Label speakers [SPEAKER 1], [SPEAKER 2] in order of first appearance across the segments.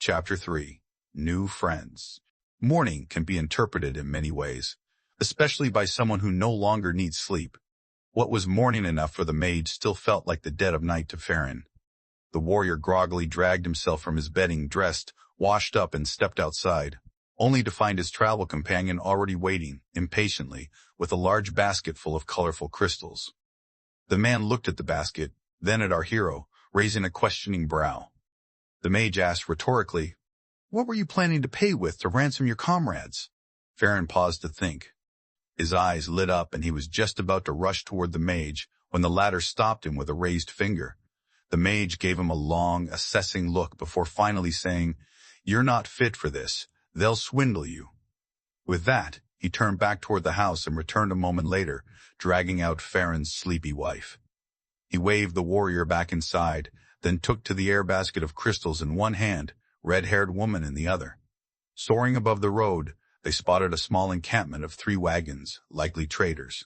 [SPEAKER 1] Chapter 3. New Friends. Morning can be interpreted in many ways, especially by someone who no longer needs sleep. What was morning enough for the mage still felt like the dead of night to Farron. The warrior groggily dragged himself from his bedding, dressed, washed up, and stepped outside, only to find his travel companion already waiting, impatiently, with a large basket full of colorful crystals. The man looked at the basket, then at our hero, raising a questioning brow. The mage asked rhetorically, "What were you planning to pay with to ransom your comrades?" Farron paused to think. His eyes lit up and he was just about to rush toward the mage when the latter stopped him with a raised finger. The mage gave him a long, assessing look before finally saying, "You're not fit for this. They'll swindle you." With that, he turned back toward the house and returned a moment later, dragging out Farron's sleepy wife. He waved the warrior back inside, then took to the air basket of crystals in one hand, red-haired woman in the other. Soaring above the road, they spotted a small encampment of 3 wagons, likely traders.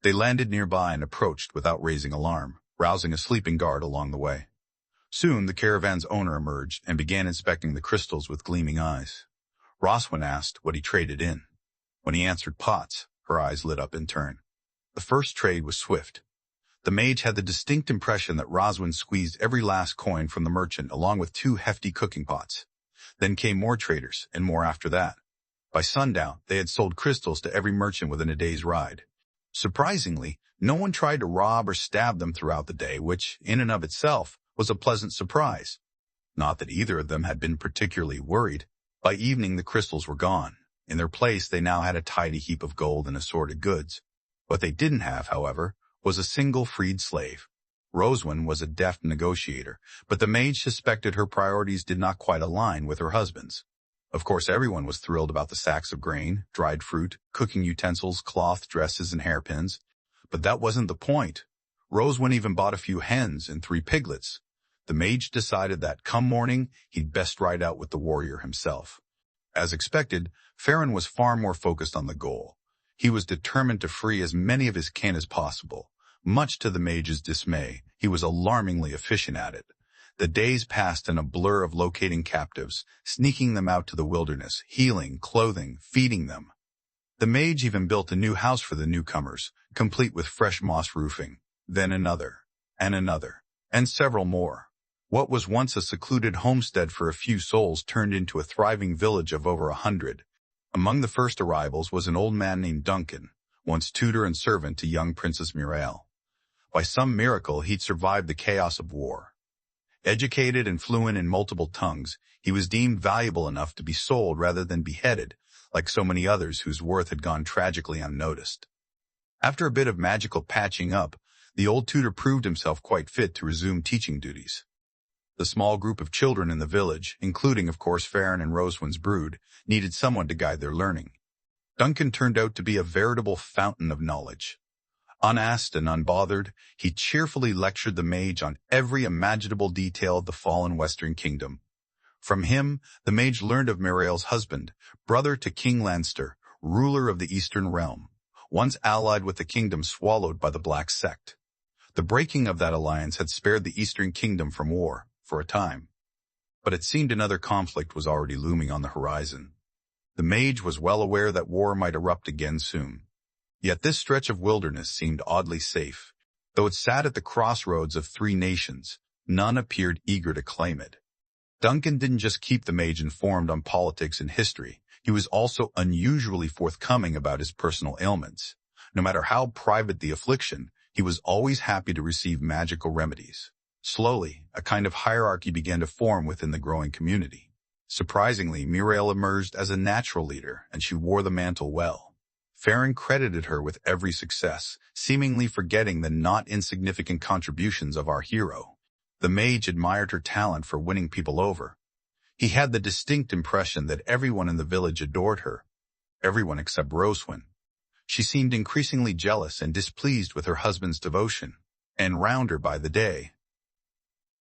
[SPEAKER 1] They landed nearby and approached without raising alarm, rousing a sleeping guard along the way. Soon the caravan's owner emerged and began inspecting the crystals with gleaming eyes. Roswin asked what he traded in. When he answered pots, her eyes lit up in turn. The first trade was swift. The mage had the distinct impression that Roswin squeezed every last coin from the merchant along with 2 hefty cooking pots. Then came more traders, and more after that. By sundown, they had sold crystals to every merchant within a day's ride. Surprisingly, no one tried to rob or stab them throughout the day, which, in and of itself, was a pleasant surprise. Not that either of them had been particularly worried. By evening, the crystals were gone. In their place, they now had a tidy heap of gold and assorted goods. What they didn't have, however, was a single freed slave. Roswin was a deft negotiator, but the mage suspected her priorities did not quite align with her husband's. Of course, everyone was thrilled about the sacks of grain, dried fruit, cooking utensils, cloth, dresses, and hairpins. But that wasn't the point. Roswin even bought a few hens and 3 piglets. The mage decided that, come morning, he'd best ride out with the warrior himself. As expected, Farron was far more focused on the goal. He was determined to free as many of his kin as possible. Much to the mage's dismay, he was alarmingly efficient at it. The days passed in a blur of locating captives, sneaking them out to the wilderness, healing, clothing, feeding them. The mage even built a new house for the newcomers, complete with fresh moss roofing. Then another, and several more. What was once a secluded homestead for a few souls turned into a thriving village of over 100. Among the first arrivals was an old man named Duncan, once tutor and servant to young Princess Muriel. By some miracle, he'd survived the chaos of war. Educated and fluent in multiple tongues, he was deemed valuable enough to be sold rather than beheaded, like so many others whose worth had gone tragically unnoticed. After a bit of magical patching up, the old tutor proved himself quite fit to resume teaching duties. The small group of children in the village, including, of course, Farron and Roswin's brood, needed someone to guide their learning. Duncan turned out to be a veritable fountain of knowledge. Unasked and unbothered, he cheerfully lectured the mage on every imaginable detail of the fallen Western Kingdom. From him, the mage learned of Muriel's husband, brother to King Lanster, ruler of the Eastern Realm, once allied with the kingdom swallowed by the Black Sect. The breaking of that alliance had spared the Eastern Kingdom from war, for a time. But it seemed another conflict was already looming on the horizon. The mage was well aware that war might erupt again soon. Yet this stretch of wilderness seemed oddly safe. Though it sat at the crossroads of 3 nations, none appeared eager to claim it. Duncan didn't just keep the mage informed on politics and history. He was also unusually forthcoming about his personal ailments. No matter how private the affliction, he was always happy to receive magical remedies. Slowly, a kind of hierarchy began to form within the growing community. Surprisingly, Muriel emerged as a natural leader, and she wore the mantle well. Farron credited her with every success, seemingly forgetting the not insignificant contributions of our hero. The mage admired her talent for winning people over. He had the distinct impression that everyone in the village adored her. Everyone except Roswin. She seemed increasingly jealous and displeased with her husband's devotion, and rounder by the day.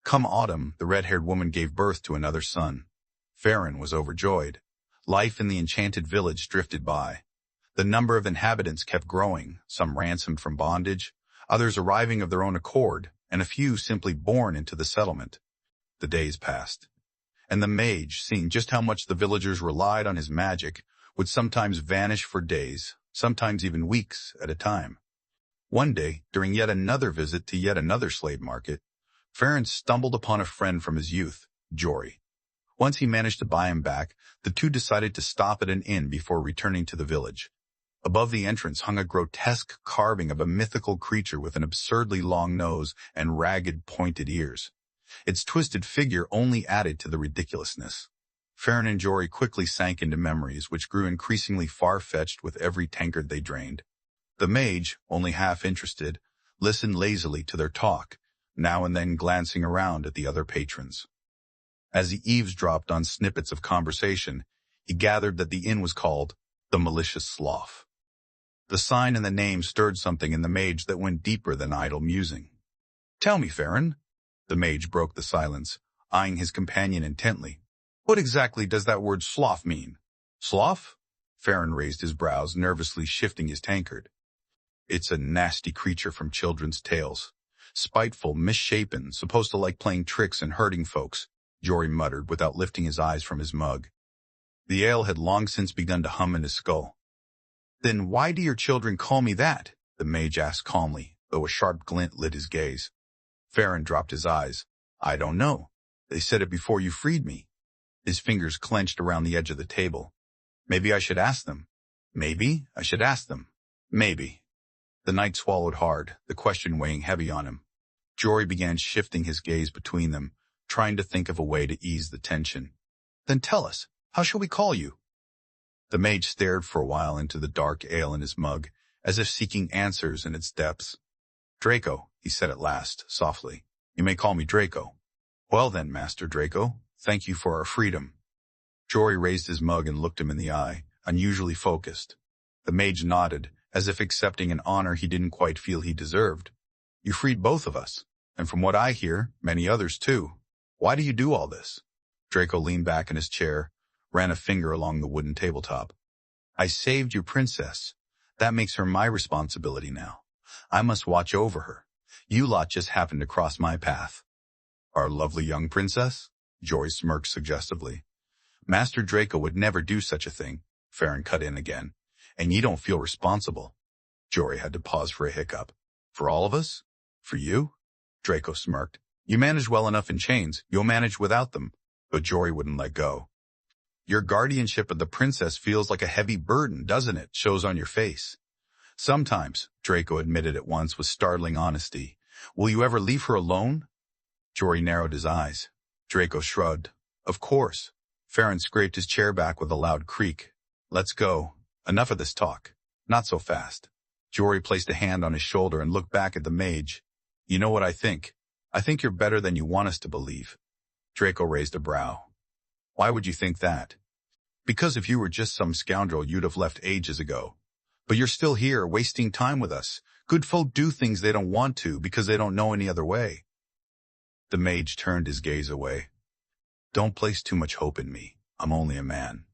[SPEAKER 1] Come autumn, the red-haired woman gave birth to another son. Farron was overjoyed. Life in the enchanted village drifted by. The number of inhabitants kept growing, some ransomed from bondage, others arriving of their own accord, and a few simply born into the settlement. The days passed. and the mage, seeing just how much the villagers relied on his magic, would sometimes vanish for days, sometimes even weeks at a time. One day, during yet another visit to yet another slave market, Farron stumbled upon a friend from his youth, Jory. Once he managed to buy him back, the two decided to stop at an inn before returning to the village. Above the entrance hung a grotesque carving of a mythical creature with an absurdly long nose and ragged, pointed ears. Its twisted figure only added to the ridiculousness. Farron and Jory quickly sank into memories which grew increasingly far-fetched with every tankard they drained. The mage, only half interested, listened lazily to their talk, now and then glancing around at the other patrons. As he eavesdropped on snippets of conversation, he gathered that the inn was called the Malicious Slough. The sign and the name stirred something in the mage that went deeper than idle musing. "Tell me, Farron," the mage broke the silence, eyeing his companion intently. "What exactly does that word slough mean?" "Slough?" Farron raised his brows, nervously shifting his tankard. "It's a nasty creature from children's tales. Spiteful, misshapen, supposed to like playing tricks and hurting folks," Jory muttered without lifting his eyes from his mug. The ale had long since begun to hum in his skull. "Then why do your children call me that?" the mage asked calmly, though a sharp glint lit his gaze. Farron dropped his eyes. "I don't know. They said it before you freed me." His fingers clenched around the edge of the table. "Maybe I should ask them. Maybe I should ask them. Maybe." The knight swallowed hard, the question weighing heavy on him. Jory began shifting his gaze between them, trying to think of a way to ease the tension. "Then tell us, how shall we call you?" The mage stared for a while into the dark ale in his mug, as if seeking answers in its depths. "Draco," he said at last, softly. "You may call me Draco." "Well then, Master Draco, thank you for our freedom." Jory raised his mug and looked him in the eye, unusually focused. The mage nodded, as if accepting an honor he didn't quite feel he deserved. "You freed both of us, and from what I hear, many others too. Why do you do all this?" Draco leaned back in his chair, ran a finger along the wooden tabletop. "I saved your princess. That makes her my responsibility now. I must watch over her. You lot just happened to cross my path." "Our lovely young princess?" Jory smirked suggestively. "Master Draco would never do such a thing," Farron cut in again. "And you don't feel responsible." Jory had to pause for a hiccup. "For all of us? For you?" Draco smirked. "You manage well enough in chains. You'll manage without them." But Jory wouldn't let go. "Your guardianship of the princess feels like a heavy burden, doesn't it?" shows on your face. "Sometimes," Draco admitted at once with startling honesty. "Will you ever leave her alone?" Jory narrowed his eyes. Draco shrugged. "Of course." Farron scraped his chair back with a loud creak. "Let's go. Enough of this talk. Not so fast." Jory placed a hand on his shoulder and looked back at the mage. "You know what I think? I think you're better than you want us to believe." Draco raised a brow. "Why would you think that?" "Because if you were just some scoundrel, you'd have left ages ago. But you're still here, wasting time with us. Good folk do things they don't want to because they don't know any other way." The mage turned his gaze away. "Don't place too much hope in me. I'm only a man."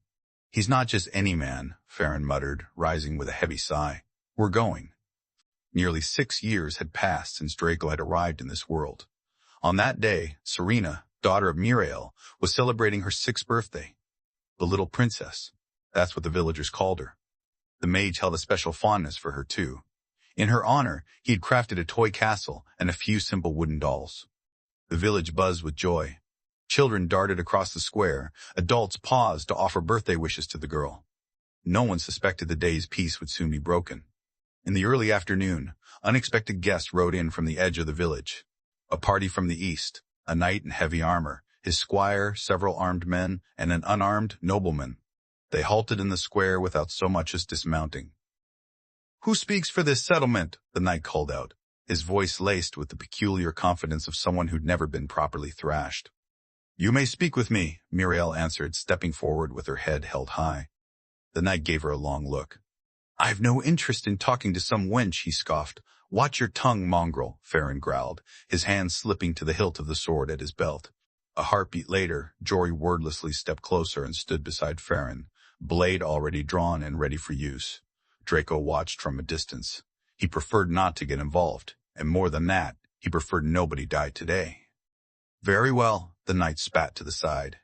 [SPEAKER 1] "He's not just any man," Farron muttered, rising with a heavy sigh. "We're going." Nearly 6 years had passed since Draco had arrived in this world. On that day, Serena, daughter of Muriel, was celebrating her 6th birthday. The little princess. That's what the villagers called her. The mage held a special fondness for her, too. In her honor, he had crafted a toy castle and a few simple wooden dolls. The village buzzed with joy. Children darted across the square. Adults paused to offer birthday wishes to the girl. No one suspected the day's peace would soon be broken. In the early afternoon, unexpected guests rode in from the edge of the village. A party from the east, a knight in heavy armor, his squire, several armed men, and an unarmed nobleman. They halted in the square without so much as dismounting. "Who speaks for this settlement?" the knight called out, his voice laced with the peculiar confidence of someone who'd never been properly thrashed. "You may speak with me," Muriel answered, stepping forward with her head held high. The knight gave her a long look. "I've no interest in talking to some wench," he scoffed. "Watch your tongue, mongrel," Farron growled, his hand slipping to the hilt of the sword at his belt. A heartbeat later, Jory wordlessly stepped closer and stood beside Farron, blade already drawn and ready for use. Draco watched from a distance. He preferred not to get involved, and more than that, he preferred nobody die today. "Very well," the knight spat to the side.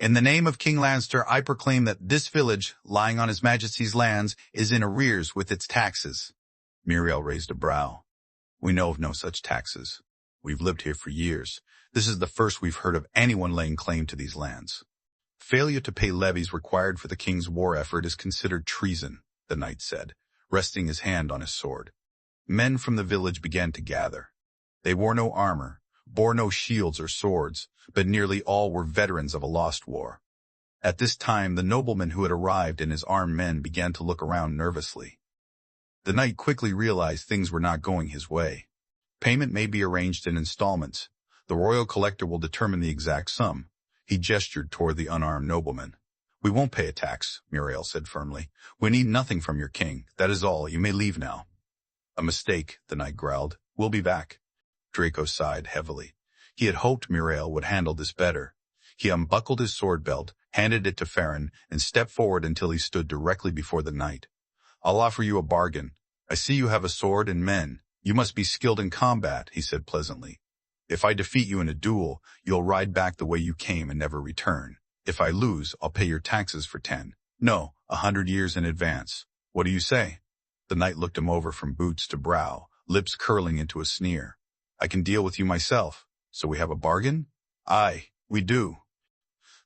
[SPEAKER 1] In the name of King Lanster, I proclaim that this village, lying on His Majesty's lands, is in arrears with its taxes. Muriel raised a brow. We know of no such taxes. We've lived here for years. This is the first we've heard of anyone laying claim to these lands. Failure to pay levies required for the king's war effort is considered treason, the knight said, resting his hand on his sword. Men from the village began to gather. They wore no armor, bore no shields or swords, but nearly all were veterans of a lost war. At this time, the nobleman who had arrived and his armed men began to look around nervously. The knight quickly realized things were not going his way. Payment may be arranged in installments. The royal collector will determine the exact sum. He gestured toward the unarmed nobleman. We won't pay a tax, Muriel said firmly. We need nothing from your king. That is all. You may leave now. A mistake, the knight growled. We'll be back. Draco sighed heavily. He had hoped Muriel would handle this better. He unbuckled his sword belt, handed it to Farron, and stepped forward until he stood directly before the knight. I'll offer you a bargain. I see you have a sword and men. You must be skilled in combat, he said pleasantly. If I defeat you in a duel, you'll ride back the way you came and never return. If I lose, I'll pay your taxes for 100 years in advance. What do you say? The knight looked him over from boots to brow, lips curling into a sneer. I can deal with you myself. So we have a bargain? Aye, we do.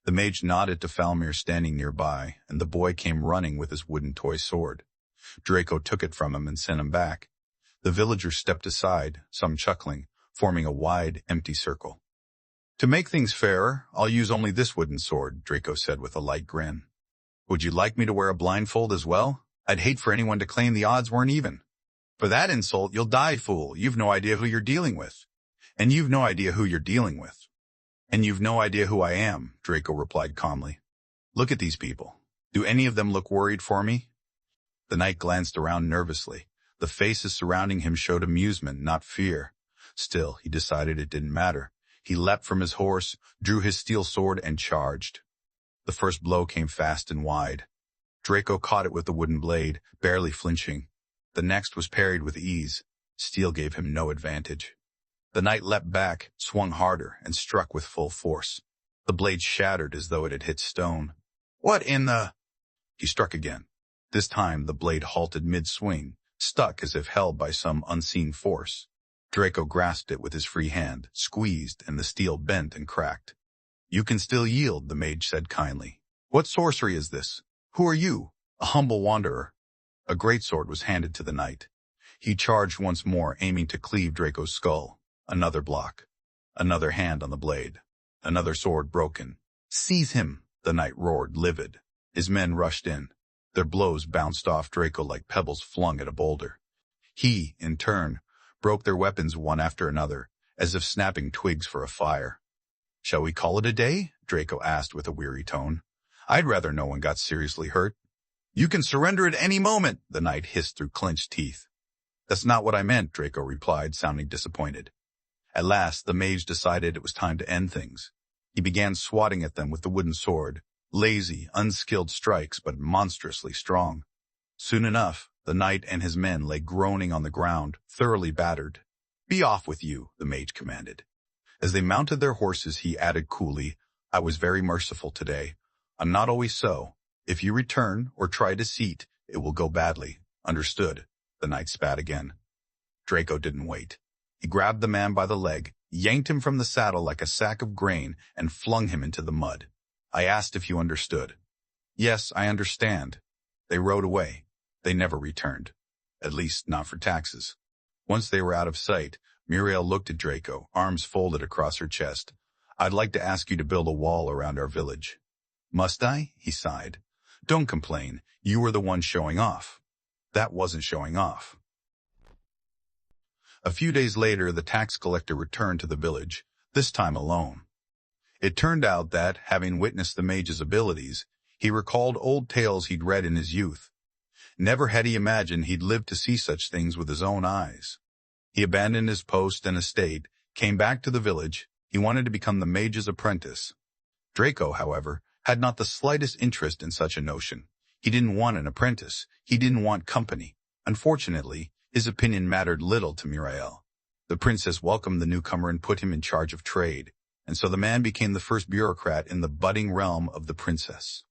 [SPEAKER 1] The mage nodded to Falmir standing nearby, and the boy came running with his wooden toy sword. Draco took it from him and sent him back. The villagers stepped aside, some chuckling, forming a wide, empty circle. To make things fairer, I'll use only this wooden sword, Draco said with a light grin. Would you like me to wear a blindfold as well? I'd hate for anyone to claim the odds weren't even. For that insult, you'll die, fool. You've no idea who you're dealing with. And you've no idea who you're dealing with. And you've no idea who I am, Draco replied calmly. Look at these people. Do any of them look worried for me? The knight glanced around nervously. The faces surrounding him showed amusement, not fear. Still, he decided it didn't matter. He leapt from his horse, drew his steel sword, and charged. The first blow came fast and wide. Draco caught it with the wooden blade, barely flinching. The next was parried with ease. Steel gave him no advantage. The knight leapt back, swung harder, and struck with full force. The blade shattered as though it had hit stone. What in the... He struck again. This time the blade halted mid-swing, stuck as if held by some unseen force. Draco grasped it with his free hand, squeezed, and the steel bent and cracked. You can still yield, the mage said kindly. What sorcery is this? Who are you? A humble wanderer. A greatsword was handed to the knight. He charged once more, aiming to cleave Draco's skull. Another block. Another hand on the blade. Another sword broken. Seize him, the knight roared, livid. His men rushed in. Their blows bounced off Draco like pebbles flung at a boulder. He, in turn, broke their weapons one after another, as if snapping twigs for a fire. Shall we call it a day? Draco asked with a weary tone. I'd rather no one got seriously hurt. You can surrender at any moment, the knight hissed through clenched teeth. That's not what I meant, Draco replied, sounding disappointed. At last, the mage decided it was time to end things. He began swatting at them with the wooden sword, lazy, unskilled strikes, but monstrously strong. Soon enough, the knight and his men lay groaning on the ground, thoroughly battered. Be off with you, the mage commanded. As they mounted their horses, he added coolly, I was very merciful today. I'm not always so. If you return or try deceit, it will go badly. Understood? The knight spat again. Draco didn't wait. He grabbed the man by the leg, yanked him from the saddle like a sack of grain, and flung him into the mud. I asked if you understood. Yes, I understand. They rode away. They never returned. At least, not for taxes. Once they were out of sight, Muriel looked at Draco, arms folded across her chest. I'd like to ask you to build a wall around our village. Must I? He sighed. Don't complain. You were the one showing off. That wasn't showing off. A few days later, the tax collector returned to the village, this time alone. It turned out that, having witnessed the mage's abilities, he recalled old tales he'd read in his youth. Never had he imagined he'd live to see such things with his own eyes. He abandoned his post and estate, came back to the village. He wanted to become the mage's apprentice. Draco, however, had not the slightest interest in such a notion. He didn't want an apprentice. He didn't want company. Unfortunately, his opinion mattered little to Muriel. The princess welcomed the newcomer and put him in charge of trade. and so the man became the first bureaucrat in the budding realm of the princess.